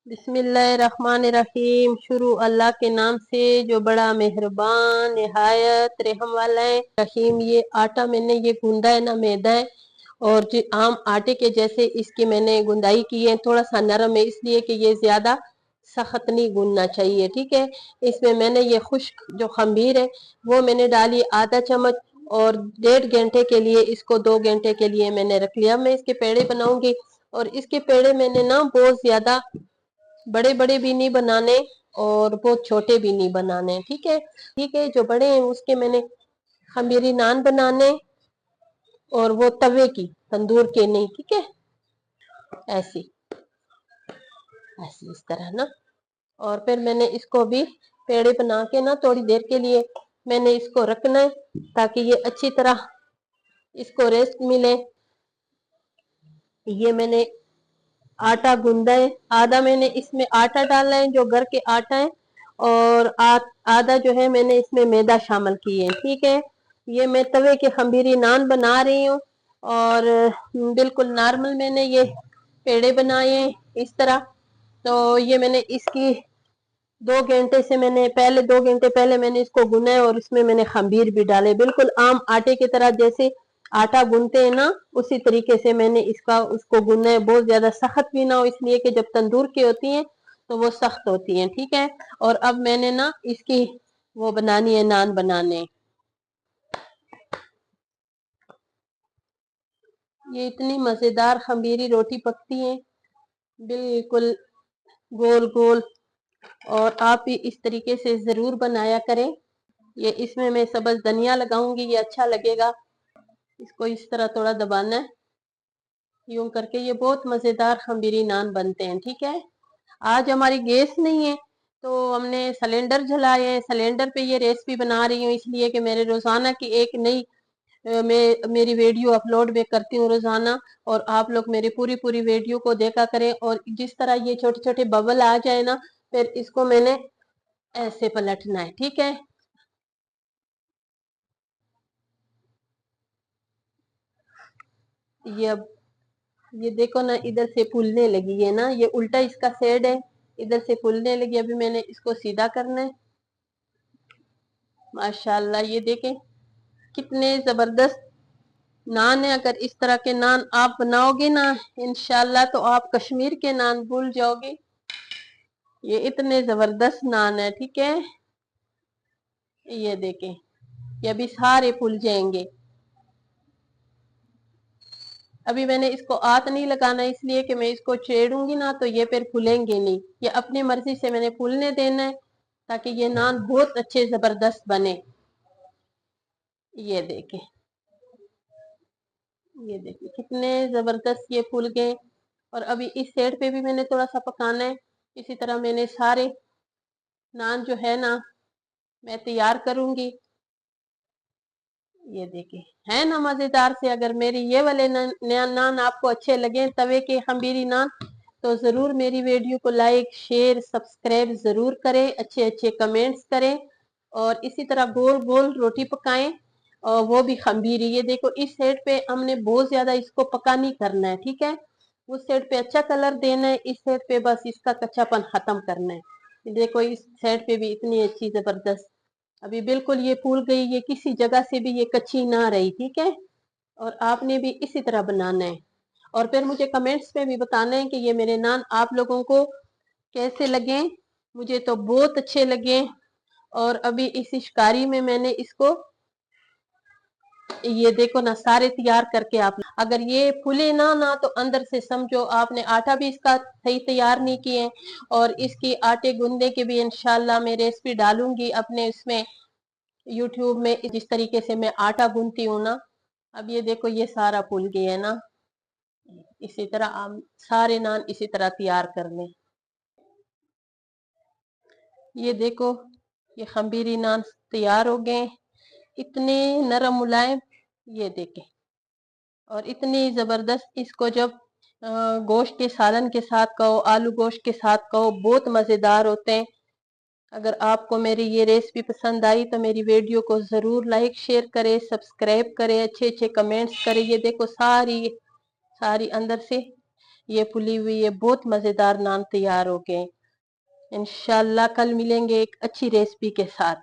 बिस्मिल्लाहिर्रहमानिर्रहीम। शुरू अल्लाह के नाम से जो बड़ा मेहरबान निहायत रहम वाला है। रहीम। ये आटा मैंने ये गूंदा है ना, मैदा है और जो आम आटे के जैसे इसकी मैंने गुंदाई की है। थोड़ा सा नरम है इसलिए कि ये ज्यादा सख्त नहीं गूंदना चाहिए। ठीक है। इसमें मैंने ये खुश्क जो खमीर है वो मैंने डाली आधा चम्मच और 1.5 घंटे के लिए इसको 2 घंटे के लिए मैंने रख लिया। मैं इसके पेड़े बनाऊंगी और इसके पेड़े मैंने ना बहुत ज्यादा बड़े बड़े भी नहीं बनाने और बहुत छोटे भी नहीं बनाने। ठीक है। ठीक है। जो बड़े हैं उसके मैंने खमीरी नान बनाने और वो तवे की, तंदूर के नहीं। ठीक है। ऐसी ऐसी इस तरह ना। और फिर मैंने इसको भी पेड़े बना के ना थोड़ी देर के लिए मैंने इसको रखना है ताकि ये अच्छी तरह इसको रेस्ट मिले। ये मैंने आटा गूंदा है, आधा मैंने इसमें आटा डाला है जो घर के आटा है और आधा जो है मैंने इसमें मैदा शामिल की है। ठीक है। ये मैं तवे के खमीरी नान बना रही हूँ और बिल्कुल नॉर्मल मैंने ये पेड़े बनाए हैं इस तरह। तो ये मैंने इसकी 2 घंटे से मैंने पहले 2 घंटे पहले मैंने इसको गुना है और इसमें मैंने खमीर भी डाले बिल्कुल आम आटे की तरह, जैसे आटा गूंथते हैं ना उसी तरीके से मैंने इसका उसको गूना है। बहुत ज्यादा सख्त भी ना हो इसलिए कि जब तंदूर की होती हैं तो वो सख्त होती हैं। ठीक है। और अब मैंने ना इसकी वो बनानी है, नान बनाने। ये इतनी मजेदार खमीरी रोटी पकती है बिल्कुल गोल गोल। और आप भी इस तरीके से जरूर बनाया करें। ये इसमें मैं सब्ज धनिया लगाऊंगी, ये अच्छा लगेगा। इसको इस तरह थोड़ा दबाना है यूं करके। ये बहुत मजेदार खमीरी नान बनते हैं। ठीक है। आज हमारी गैस नहीं है तो हमने सिलेंडर जलाए हैं। सिलेंडर पे ये रेसिपी बना रही हूँ इसलिए कि मेरे रोजाना की एक नई मैं मेरी वीडियो अपलोड में करती हूँ रोजाना। और आप लोग मेरी पूरी पूरी वीडियो को देखा करें और जिस तरह ये छोटे छोटे बबल आ जाए ना फिर इसको मैंने ऐसे पलटना है। ठीक है। ये अब ये देखो ना इधर से फूलने लगी है ना, ये उल्टा इसका सेड है, इधर से फूलने लगी। अभी मैंने इसको सीधा करना है। माशाल्लाह ये देखें कितने जबरदस्त नान है। अगर इस तरह के नान आप बनाओगे ना इंशाल्लाह तो आप कश्मीर के नान भूल जाओगे। ये इतने जबरदस्त नान है। ठीक है। ये देखें ये अभी सारे फूल जाएंगे। अभी मैंने इसको हाथ नहीं लगाना इसलिए कि मैं इसको छेड़ूंगी ना तो ये फिर फूलेंगे नहीं। ये अपनी मर्जी से मैंने फूलने देना है ताकि ये नान बहुत अच्छे जबरदस्त बने। ये देखें ये देखिए कितने जबरदस्त ये फूल गए। और अभी इस साइड पे भी मैंने थोड़ा सा पकाना है। इसी तरह मैंने सारे नान जो है ना मैं तैयार करूंगी। ये देखिए है ना मजेदार से। अगर मेरी ये वाले नान आपको अच्छे लगे तवे के खमीरी नान तो जरूर मेरी वीडियो को लाइक शेयर सब्सक्राइब जरूर करें, अच्छे अच्छे कमेंट्स करें और इसी तरह गोल गोल रोटी पकाएं और वो भी खमीरी। ये देखो इस साइड पे हमने बहुत ज्यादा इसको पका नहीं करना है। ठीक है। उस साइड पे अच्छा कलर देना है, इस साइड पे बस इसका कच्चापन खत्म करना है। ये देखो इस साइड पे भी इतनी अच्छी जबरदस्त अभी बिल्कुल ये फूल गई, ये किसी जगह से भी ये कच्ची ना रही। ठीक है। और आपने भी इसी तरह बनाना है और फिर मुझे कमेंट्स में भी बताना है कि ये मेरे नान आप लोगों को कैसे लगे। मुझे तो बहुत अच्छे लगे। और अभी इस शिकारी में मैंने इसको ये देखो ना सारे तैयार करके आप अगर ये फूले ना ना तो अंदर से समझो आपने आटा भी इसका सही तैयार नहीं किए। और इसकी आटे गूंदे के भी इंशाल्लाह मैं रेसिपी डालूंगी अपने इसमें यूट्यूब में जिस तरीके से मैं आटा गूंथती हूँ ना। अब ये देखो ये सारा फूल गया है ना। इसी तरह हम सारे नान इसी तरह तैयार कर लें। ये देखो ये खमीरी नान तैयार हो गए, इतने नरम मुलायम। ये देखें और इतनी जबरदस्त। इसको जब गोश्त के सालन के साथ खाओ, आलू गोश्त के साथ खाओ, बहुत मजेदार होते हैं। अगर आपको मेरी ये रेसिपी पसंद आई तो मेरी वीडियो को जरूर लाइक शेयर करें, सब्सक्राइब करें, अच्छे अच्छे कमेंट्स करें। ये देखो सारी सारी अंदर से ये फुली हुई ये बहुत मजेदार नान तैयार हो गए। इंशाल्लाह कल मिलेंगे एक अच्छी रेसिपी के साथ।